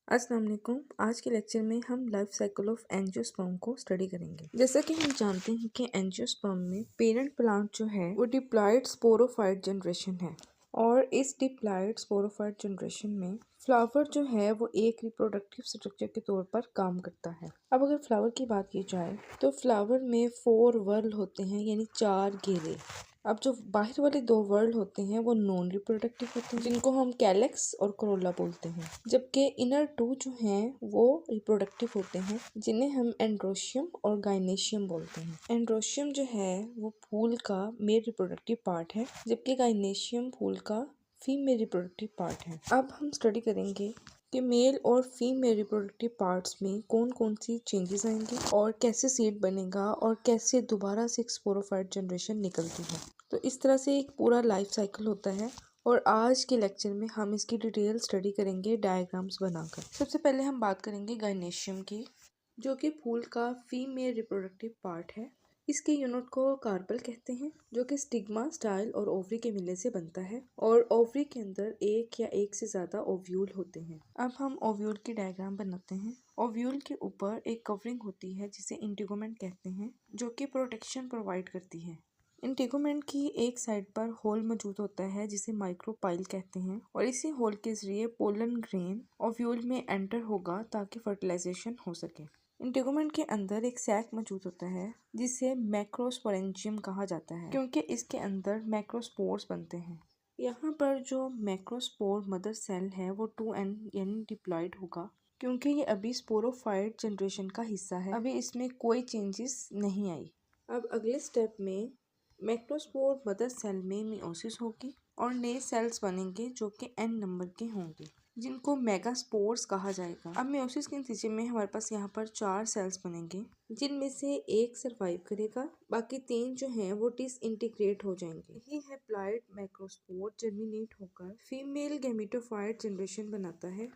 अस्सलाम वालेकुम। आज के लेक्चर में हम लाइफ साइकिल ऑफ एंजियोस्पर्म को स्टडी करेंगे। जैसा कि हम जानते हैं कि एंजियोस्पर्म में पेरेंट प्लांट जो है वो डिप्लॉयड स्पोरोफाइट जनरेशन है और इस डिप्लॉयड स्पोरोफाइट जनरेशन में फ्लावर जो है वो एक रिप्रोडक्टिव स्ट्रक्चर के तौर पर काम करता है। अब अगर फ्लावर की बात की जाए तो फ्लावर में 4 वर्ल होते हैं, यानी 4 घेरे। अब जो बाहर वाले 2 वर्ल होते हैं वो नॉन रिप्रोडक्टिव होते हैं, जिनको हम कैलेक्स और कोरोला बोलते हैं, जबकि इनर 2 जो हैं वो रिप्रोडक्टिव होते हैं, जिन्हें हम एंड्रोशियम और गाइनेशियम बोलते हैं। एंड्रोशियम जो है वो फूल का मेल रिप्रोडक्टिव पार्ट है, जबकि गाइनेशियम फूल का फीमेल रिप्रोडक्टिव पार्ट है। अब हम स्टडी करेंगे कि मेल और फीमेल रिप्रोडक्टिव पार्ट्स में कौन कौन सी चेंजेस आएंगे और कैसे सीड बनेगा और कैसे दोबारा से स्पोरोफाइट जनरेशन निकलती है। तो इस तरह से एक पूरा लाइफ साइकिल होता है और आज के लेक्चर में हम इसकी डिटेल स्टडी करेंगे डायग्राम्स बनाकर। सबसे पहले हम बात करेंगे गाइनेशियम की, जो कि फूल का फीमेल रिप्रोडक्टिव पार्ट है। इसके यूनिट को कार्पल कहते हैं, जो कि स्टिग्मा, स्टाइल और ओवरी के मिलने से बनता है और ओवरी के अंदर एक या एक से ज्यादा ओव्यूल होते हैं। अब हम ओव्यूल की डायग्राम बनाते हैं। ओव्यूल के ऊपर एक कवरिंग होती है जिसे इंटीगोमेंट कहते हैं, जो कि प्रोटेक्शन प्रोवाइड करती है। इंटीगोमेंट की एक साइड पर होल मौजूद होता है जिसे माइक्रोपाइल कहते हैं और इसी होल के जरिए पोलन ग्रेन ओव्यूल में एंटर होगा ताकि फर्टिलाइजेशन हो सके। इंटीगोमेंट के अंदर एक सैक मौजूद होता है जिसे मैक्रोस्पोरेंजियम कहा जाता है, क्योंकि इसके अंदर मैक्रोस्पोर्स बनते हैं। यहाँ पर जो मैक्रोस्पोर मदर सेल है वो 2n यानी डिप्लॉयड होगा, क्योंकि ये अभी स्पोरोफाइट जनरेशन का हिस्सा है। अभी इसमें कोई चेंजेस नहीं आई। अब अगले स्टेप में मैक्रोस्पोर मदर सेल में मियोसिस होगी और नए सेल्स बनेंगे जो कि n नंबर के होंगे, जिनको मेगास्पोर्स कहा जाएगा। अब मियोसिस के नतीजे में हमारे पास यहाँ पर 4 सेल्स बनेंगे, जिनमें से एक सरवाइव करेगा, बाकी 3 जो हैं वो डिसइंटीग्रेट हो जाएंगे। यही हैप्लॉइड मैक्रोस्पोर जर्मिनेट होकर फीमेल गैमेटोफाइट जनरेशन बनाता है।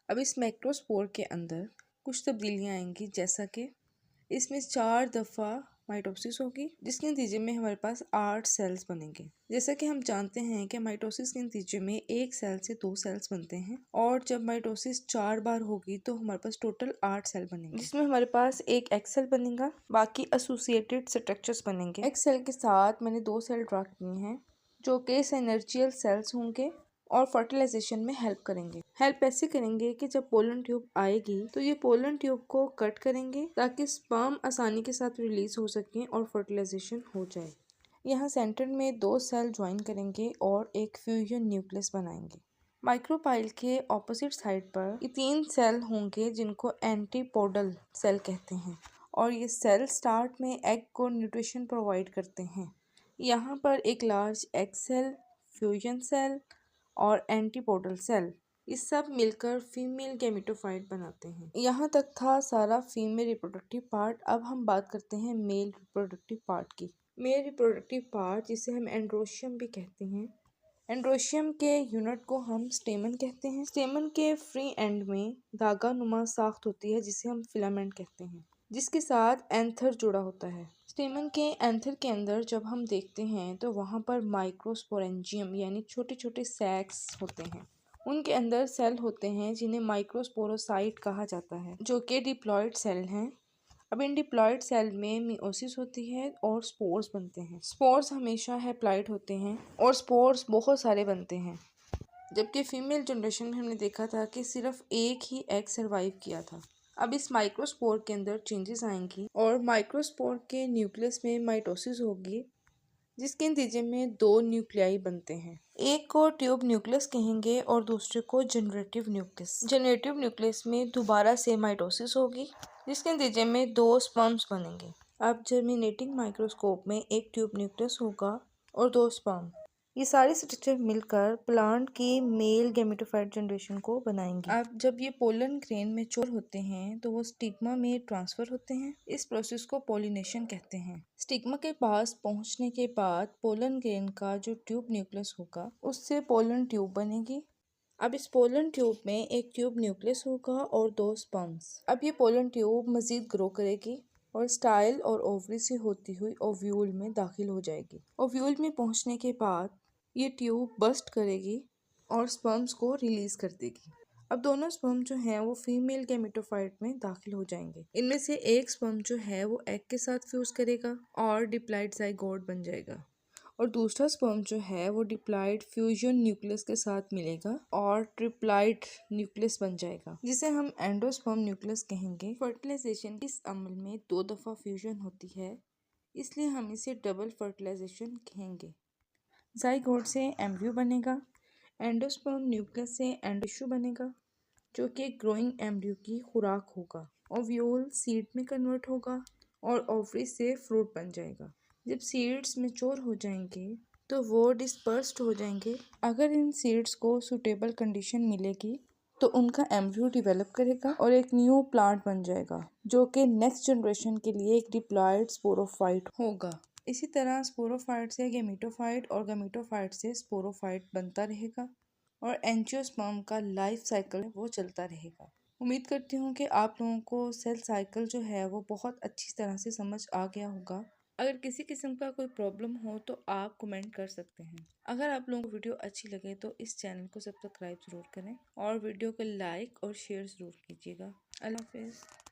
अब इस मैक्रोस्पोर के अंदर कुछ तब्दीलियाँ आएंगी, जैसा कि इसमें 4 दफ़ा माइटोसिस होगी, जिसके नतीजे में हमारे पास 8 सेल्स बनेंगे। जैसा कि हम जानते हैं कि माइटोसिस के नतीजे में एक सेल से 2 सेल्स बनते हैं और जब माइटोसिस 4 बार होगी तो हमारे पास टोटल 8 सेल बनेंगे, जिसमें हमारे पास एक एग सेल बनेगा, बाकी एसोसिएटेड स्ट्रक्चर्स बनेंगे। एग सेल के साथ मैंने 2 सेल ड्रा किए हैं जो कि सिनर्जियल सेल्स होंगे और फर्टिलाइजेशन में हेल्प करेंगे। हेल्प ऐसे करेंगे कि जब पोलन ट्यूब आएगी तो ये पोलन ट्यूब को कट करेंगे ताकि स्पर्म आसानी के साथ रिलीज हो सके और फर्टिलाइजेशन हो जाए। यहाँ सेंटर में 2 सेल ज्वाइन करेंगे और एक फ्यूजन न्यूक्लियस बनाएंगे। माइक्रोपाइल के ऑपोजिट साइड पर ये 3 सेल होंगे जिनको एंटीपोडल सेल कहते हैं और ये सेल स्टार्ट में एग को न्यूट्रिशन प्रोवाइड करते हैं। यहाँ पर एक large egg cell, fusion cell और एंटीपोडल सेल, ये सब मिलकर फीमेल गैमेटोफाइट बनाते हैं। यहाँ तक था सारा फीमेल रिप्रोडक्टिव पार्ट। अब हम बात करते हैं मेल रिप्रोडक्टिव पार्ट की। मेल रिप्रोडक्टिव पार्ट, जिसे हम एंड्रोशियम भी कहते हैं, एंड्रोशियम के यूनिट को हम स्टेमन कहते हैं। स्टेमन के फ्री एंड में धागा नुमा साख्त होती है जिसे हम फिलामेंट कहते हैं, जिसके साथ एंथर जुड़ा होता है। स्टेमन के एंथर के अंदर जब हम देखते हैं तो वहाँ पर माइक्रोस्पोरेंजियम यानी छोटे छोटे सैक्स होते हैं। उनके अंदर सेल होते हैं जिन्हें माइक्रोस्पोरोसाइट कहा जाता है, जो कि डिप्लॉयड सेल हैं। अब इन डिप्लॉयड सेल में मियोसिस होती है और स्पोर्स बनते हैं। स्पोर्स हमेशा हैप्लॉइड होते हैं और स्पोर्स बहुत सारे बनते हैं, जबकि फीमेल जनरेशन में हमने देखा था कि सिर्फ एक ही एग सर्वाइव किया था। अब इस माइक्रोस्पोर के अंदर चेंजेस आएंगी और माइक्रोस्पोर के न्यूक्लियस में माइटोसिस होगी, जिसके नतीजे में 2 न्यूक्लियाई बनते हैं। एक को ट्यूब न्यूक्लियस कहेंगे और दूसरे को जनरेटिव न्यूक्लियस। जनरेटिव न्यूक्लियस में दोबारा से माइटोसिस होगी, जिसके नतीजे में 2 स्पर्म्स बनेंगे। अब जर्मिनेटिंग माइक्रोस्कोप में एक ट्यूब न्यूक्लियस होगा और 2 स्पर्म। ये सारे स्ट्रक्चर मिलकर प्लांट की मेल गैमेटोफाइट जनरेशन को बनाएंगे। अब जब ये पोलन ग्रेन मैच्योर होते हैं तो वो स्टिग्मा में ट्रांसफर होते हैं। इस प्रोसेस को पॉलिनेशन कहते हैं। स्टिग्मा के पास पहुंचने के बाद पोलन ग्रेन का जो ट्यूब न्यूक्लियस होगा उससे पोलन ट्यूब बनेगी। अब इस पोलन ट्यूब में एक ट्यूब न्यूक्लियस होगा और 2 स्पर्म्स। अब ये पोलन ट्यूब मजीद ग्रो करेगी और स्टाइल और ओवरी से होती हुई ओव्यूल में दाखिल हो जाएगी। ओव्यूल में पहुंचने के बाद ये ट्यूब बस्ट करेगी और स्पर्म्स को रिलीज कर देगी। अब दोनों स्पर्म जो हैं वो फीमेल गैमेटोफाइट में दाखिल हो जाएंगे। इनमें से एक स्पर्म जो है वो एग के साथ फ्यूज करेगा और डिप्लॉइड जाइगोट बन जाएगा, और दूसरा स्पर्म जो है वो डिप्लॉइड फ्यूजन न्यूक्लियस के साथ मिलेगा और ट्रिप्लॉइड न्यूक्लियस बन जाएगा, जिसे हम एंडोस्पर्म न्यूक्लियस कहेंगे। फर्टिलाइजेशन इस अमल में 2 दफा फ्यूजन होती है, इसलिए हम इसे डबल फर्टिलाइजेशन कहेंगे। जाइगोट से एम्ब्रियो बनेगा, एंडोस्पर्म न्यूक्लियस से एंडोटिश्यू बनेगा जो कि ग्रोइंग एम्ब्रियो की खुराक होगा। ओव्यूल सीड में कन्वर्ट होगा और ओवरी से फ्रूट बन जाएगा। जब सीड्स मैच्योर हो जाएंगे तो वो डिस्पर्स्ड हो जाएंगे। अगर इन सीड्स को सूटेबल कंडीशन मिलेगी तो उनका एम्ब्रियो डेवलप करेगा और एक न्यू प्लांट बन जाएगा जो कि नेक्स्ट जनरेशन के लिए एक डिप्लॉयड स्पोरोफाइट होगा। इसी तरह स्पोरोफाइट से गैमेटोफाइट और गैमेटोफाइट से स्पोरोफाइट बनता रहेगा और एंजियोस्पर्म का लाइफ साइकिल वो चलता रहेगा। उम्मीद करती हूँ कि आप लोगों को सेल साइकिल जो है वो बहुत अच्छी तरह से समझ आ गया होगा। अगर किसी किस्म का कोई प्रॉब्लम हो तो आप कमेंट कर सकते हैं। अगर आप लोगों को वीडियो अच्छी लगे तो इस चैनल को सब्सक्राइब ज़रूर करें और वीडियो को लाइक और शेयर ज़रूर कीजिएगा। अल्लाह हाफिज़।